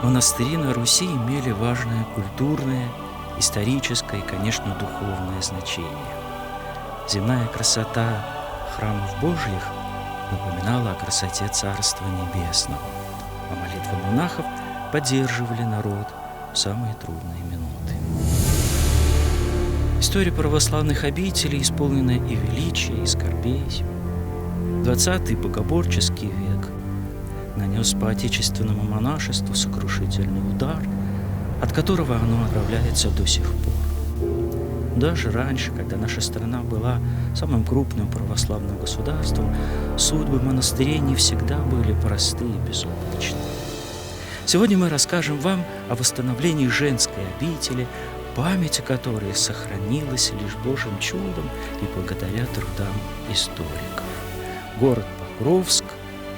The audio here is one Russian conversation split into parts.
Монастыри на Руси имели важное культурное, историческое и, конечно, духовное значение. Земная красота храмов Божьих напоминала о красоте Царства Небесного, а молитвы монахов поддерживали народ в самые трудные минуты. История православных обителей исполнена и величия, и скорбей. 20-й богоборческий век нанес по отечественному монашеству сокрушительный удар, от которого оно отправляется до сих пор. Даже раньше, когда наша страна была самым крупным православным государством, судьбы монастырей не всегда были просты и безоблачны. Сегодня мы расскажем вам о восстановлении женской обители, память о которой сохранилась лишь Божьим чудом и благодаря трудам историков. Город Покровск,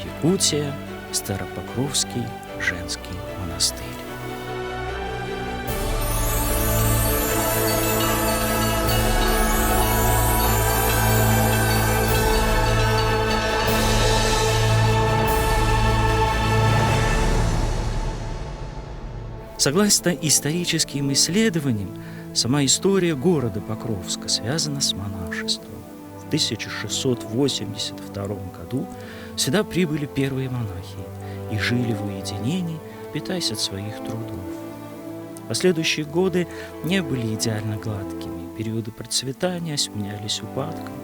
Якутия, Старопокровский женский монастырь. Согласно историческим исследованиям, сама история города Покровска связана с монашеством. В 1682 году сюда прибыли первые монахи и жили в уединении, питаясь от своих трудов. Последующие годы не были идеально гладкими, периоды процветания сменялись упадком.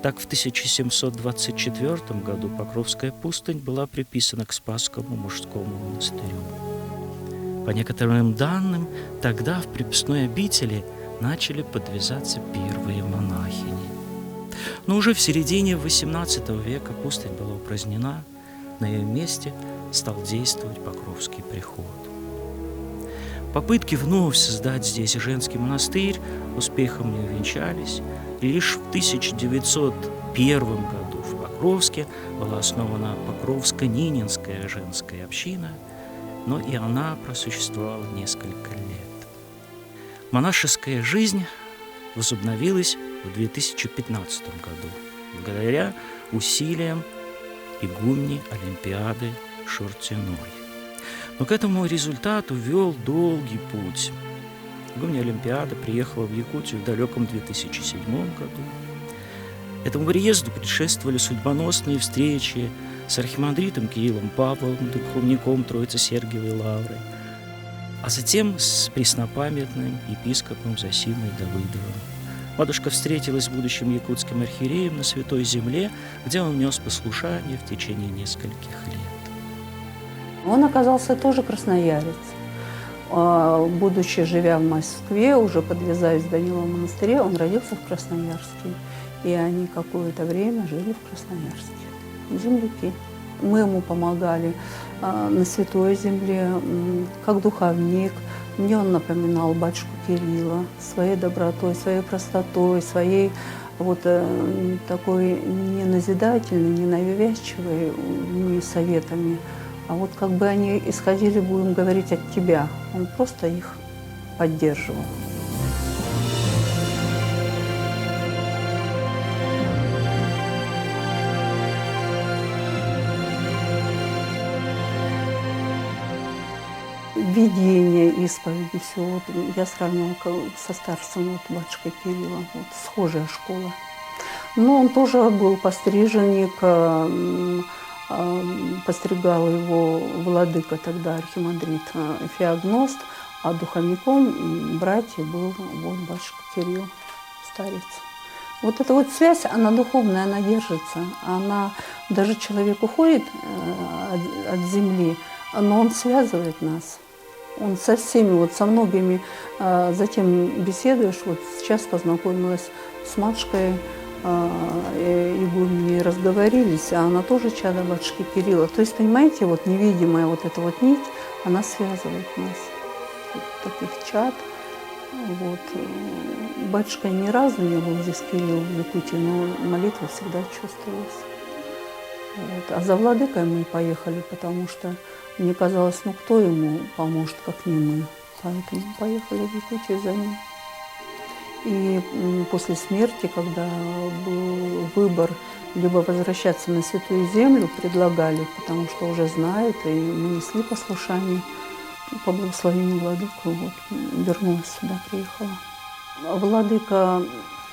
Так, в 1724 году Покровская пустынь была приписана к Спасскому мужскому монастырю. По некоторым данным, тогда в приписной обители начали подвязаться первые монахини. Но уже в середине XVIII века пустынь была упразднена, на ее месте стал действовать Покровский приход. Попытки вновь создать здесь женский монастырь успехом не увенчались, и лишь в 1901 году в Покровске была основана Покровско-Нининская женская община, но и она просуществовала несколько лет. Монашеская жизнь возобновилась в 2015 году благодаря усилиям игумни Олимпиады Шуртиной. Но к этому результату вел долгий путь. Игумня Олимпиада приехала в Якутию в далеком 2007 году. Этому приезду предшествовали судьбоносные встречи с архимандритом Кириллом Павловым, духовником Троицы Сергиевой Лавры, а затем с преснопамятным епископом Зосимой Давыдовым. Матушка встретилась с будущим якутским архиереем на Святой Земле, где он нес послушание в течение нескольких лет. Он оказался тоже красноярец. Будучи живя в Москве, уже подвязаясь в Даниловом монастыре, он родился в Красноярске. И они какое-то время жили в Красноярске. Земляки. Мы ему помогали на Святой Земле, как духовник. Мне он напоминал батюшку Кирилла своей добротой, своей простотой, своей такой не назидательной, не навязчивой советами. А вот как бы они исходили, будем говорить, от тебя. Он просто их поддерживал. Видение, исповеди, все. Вот я сравнивала со старцем батюшкой Кириллом. Схожая школа. Но он тоже был постриженник, постригал его владыка тогда, архимандрит Феогност, а духовником братьев был батюшка Кирилл, старец. Вот эта связь, она духовная, она держится. Она, даже человек уходит от земли, но он связывает нас. Он со всеми, со многими, затем беседуешь. Сейчас познакомилась с матушкой игумней, разговорились, а она тоже чадо батюшки Кирилла. То есть, понимаете, невидимая эта нить, она связывает нас. Таких чад. Батюшка ни разу не был здесь, Кирилл, в Якутии, но молитва всегда чувствовалась. А за владыкой мы поехали, потому что мне казалось, кто ему поможет, как не мы. Поэтому поехали в Якутию за ним. И после смерти, когда был выбор либо возвращаться на Святую Землю, предлагали, потому что уже знают, и мы несли послушание, по благословению владыку вот, вернулась сюда, приехала. Владыка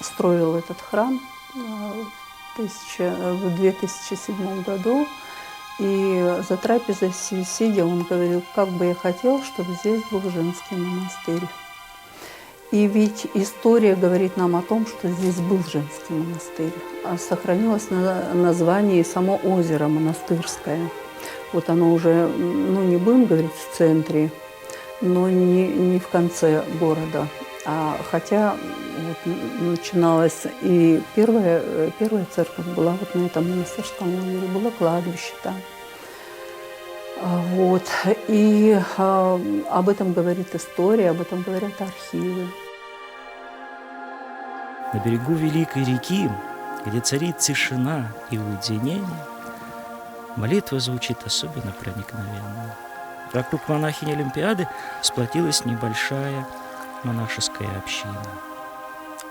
строил этот храм в 2007 году. И за трапезой сидя, он говорил, как бы я хотел, чтобы здесь был женский монастырь. И ведь история говорит нам о том, что здесь был женский монастырь. А сохранилось название само озеро Монастырское. Вот оно уже, ну не будем говорить в центре, но не в конце города. Хотя вот, начиналась и первая церковь была вот на этом монастырском озере, было кладбище там. Вот. И об этом говорит история, об этом говорят архивы. На берегу Великой реки, где царит тишина и уединение, молитва звучит особенно проникновенно. Вокруг монахини Олимпиады сплотилась небольшая монашеская община,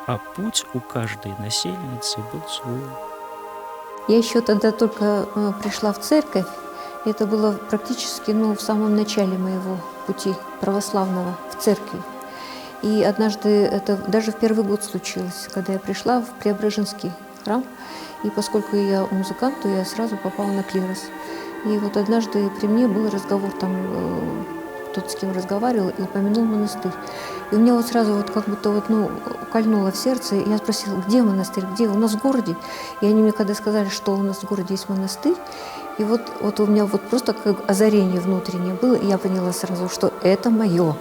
а путь у каждой насельницы был свой. Я еще тогда только пришла в церковь, и это было практически в самом начале моего пути православного в церкви. И однажды, это даже в первый год случилось, когда я пришла в Преображенский храм, и поскольку я музыкант, то я сразу попала на клирос. И вот однажды при мне был разговор, там кто-то с кем разговаривал и упомянул монастырь. И у меня вот сразу вот как будто вот, кольнуло в сердце, и я спросила, где монастырь, где? У нас в городе. И они мне когда сказали, что у нас в городе есть монастырь, и вот у меня вот просто как озарение внутреннее было, и я поняла сразу, что это мое.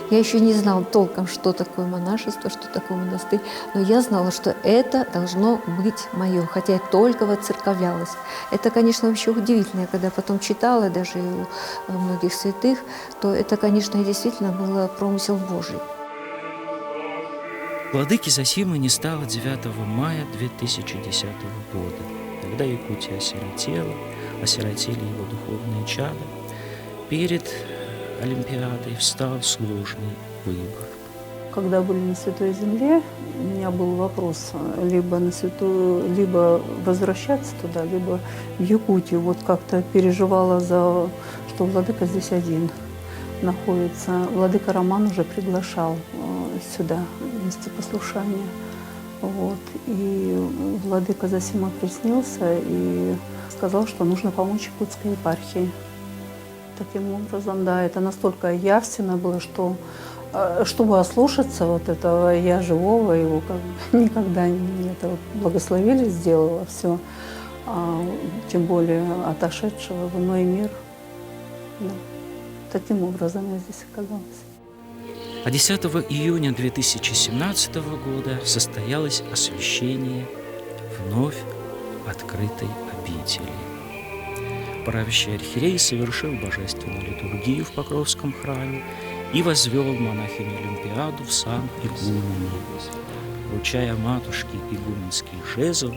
Я еще не знала толком, что такое монашество, что такое монастырь, но я знала, что это должно быть мое, хотя я только воцерковлялась. Это, конечно, вообще удивительно. Я когда потом читала даже у многих святых, то это, конечно, действительно было промысел Божий. Владыки Зосимы не стало 9 мая 2010 года. Тогда Якутия осиротела, осиротели его духовные чада. Перед Олимпиадой встал сложный выбор. Когда были на Святой Земле, у меня был вопрос либо на Святую, либо возвращаться туда, либо в Якутию. Вот как-то переживала что владыка здесь один находится. Владыка Роман уже приглашал сюда вести послушание. Вот. И владыка Зосима приснился и сказал, что нужно помочь якутской епархии. Таким образом, да, это настолько явственно было, что чтобы ослушаться вот этого я живого, его как бы никогда не это вот благословили, сделала все, тем более отошедшего в иной мир. Да. Таким образом я здесь оказалась. А 10 июня 2017 года состоялось освящение вновь открытой обители. Правящий архиерей совершил божественную литургию в Покровском храме и возвел монахиню Олимпиаду в сан игумени. Вручая матушке игуменский жезл,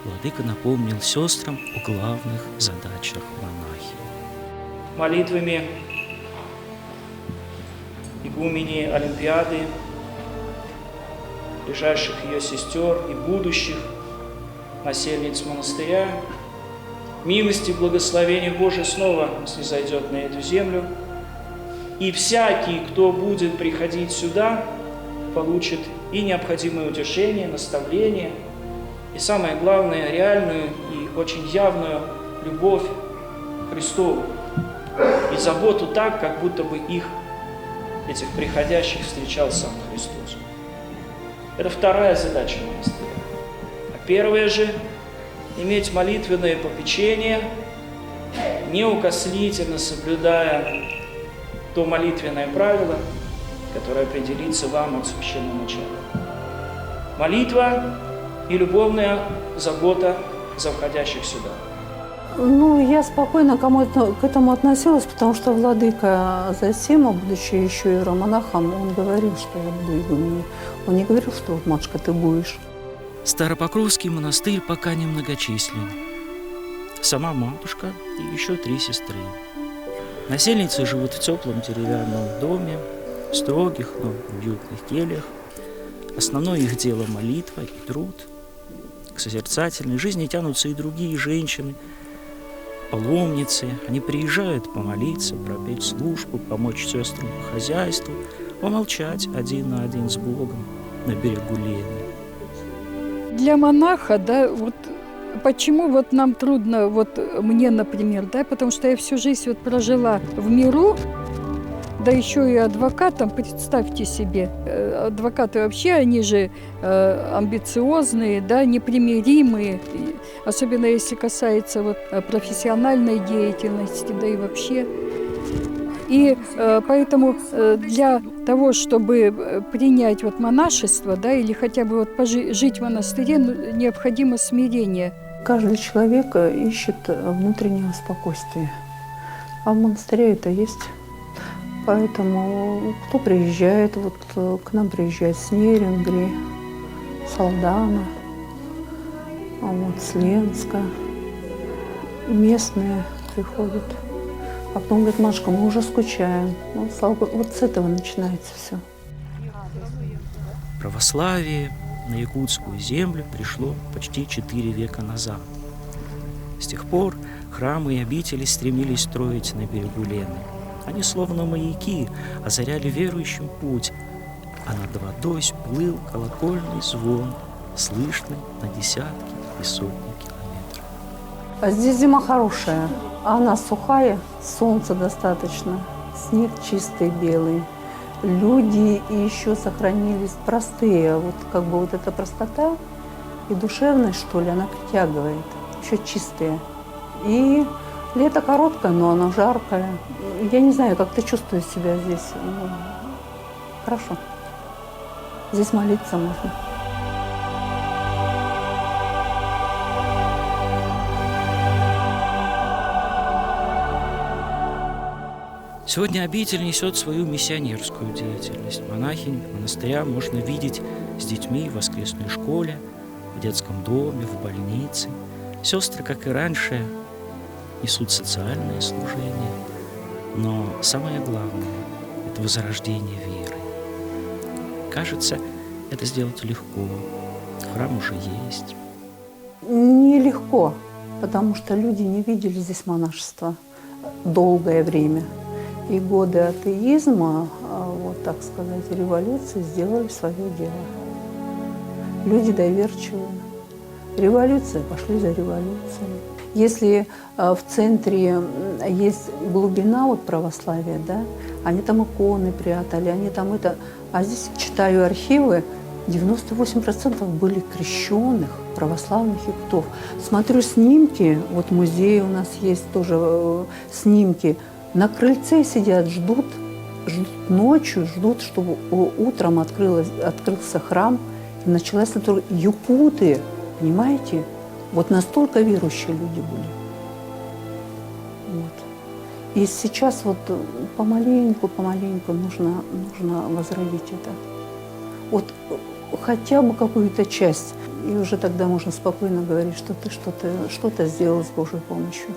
владыка напомнил сестрам о главных задачах монахи. Молитвами игумени Олимпиады, ближайших ее сестер и будущих насельниц монастыря, милость и благословение Божие снова снизойдет на эту землю, и всякий, кто будет приходить сюда, получит и необходимое утешение, наставление, и самое главное, реальную и очень явную любовь Христову и заботу так, как будто бы этих приходящих, встречал сам Христос. Это вторая задача монастыря. А первая же – иметь молитвенное попечение, неукослительно соблюдая то молитвенное правило, которое определится вам от священного начала. Молитва и любовная забота за входящих сюда. Я спокойно к этому относилась, потому что владыка Зосима, будучи еще иеромонахом, он говорил, что я буду игуменей. Он не говорил, что вот, матушка, ты будешь. Старопокровский монастырь пока немногочислен. Сама матушка и еще 3 сестры. Насельницы живут в теплом деревянном доме, в строгих, но уютных кельях. Основное их дело – молитва и труд. К созерцательной жизни тянутся и другие женщины. паломницы. Они приезжают помолиться, пропеть службу, помочь сестрам по хозяйству, помолчать один на один с Богом на берегу Лены. Для монаха, да, вот почему вот нам трудно, вот мне, например, да, потому что я всю жизнь вот прожила в миру, да еще и адвокатом, представьте себе, адвокаты вообще, они же амбициозные, да, непримиримые, особенно если касается вот профессиональной деятельности, да и вообще. И поэтому для того, чтобы принять вот монашество, да, или хотя бы вот жить в монастыре, необходимо смирение. Каждый человек ищет внутреннего спокойствия, а в монастыре это есть. Поэтому кто приезжает, вот к нам приезжает с Нерюнгри, с Алдана, вот, с Ленска. Местные приходят. А потом говорит: Машка, мы уже скучаем. Ну, слава Богу, вот с этого начинается все. Православие на якутскую землю пришло почти 4 века назад. С тех пор храмы и обители стремились строить на берегу Лены. Они словно маяки озаряли верующим путь, а над водой плыл колокольный звон, слышный на десятки и сотни километров. А здесь зима хорошая, она сухая, солнца достаточно, снег чистый белый. Люди еще сохранились простые, вот как бы вот эта простота и душевность, что ли, она притягивает, еще чистые. И лето короткое, но оно жаркое. Я не знаю, как ты чувствуешь себя здесь. Ну, хорошо. Здесь молиться можно. Сегодня обитель несет свою миссионерскую деятельность. Монахинь монастыря можно видеть с детьми в воскресной школе, в детском доме, в больнице. Сестры, как и раньше, несут социальное служение. Но самое главное – это возрождение веры. Кажется, это сделать легко. Храм уже есть. Нелегко, потому что люди не видели здесь монашества долгое время. И годы атеизма, вот так сказать, революции сделали свое дело. Люди доверчивые. Революция, пошли за революцией. Если в центре есть глубина вот православия, да, они там иконы прятали, они там это... А здесь, читаю архивы, 98% были крещенных православных якутов. Смотрю снимки, вот музей у нас есть тоже снимки, на крыльце сидят, ждут ночью, ждут, чтобы утром открылся храм, и началась литургия. Якуты, понимаете? Вот настолько верующие люди были. Вот. И сейчас вот помаленьку нужно возродить это. Вот хотя бы какую-то часть. И уже тогда можно спокойно говорить, что ты что-то сделал с Божьей помощью.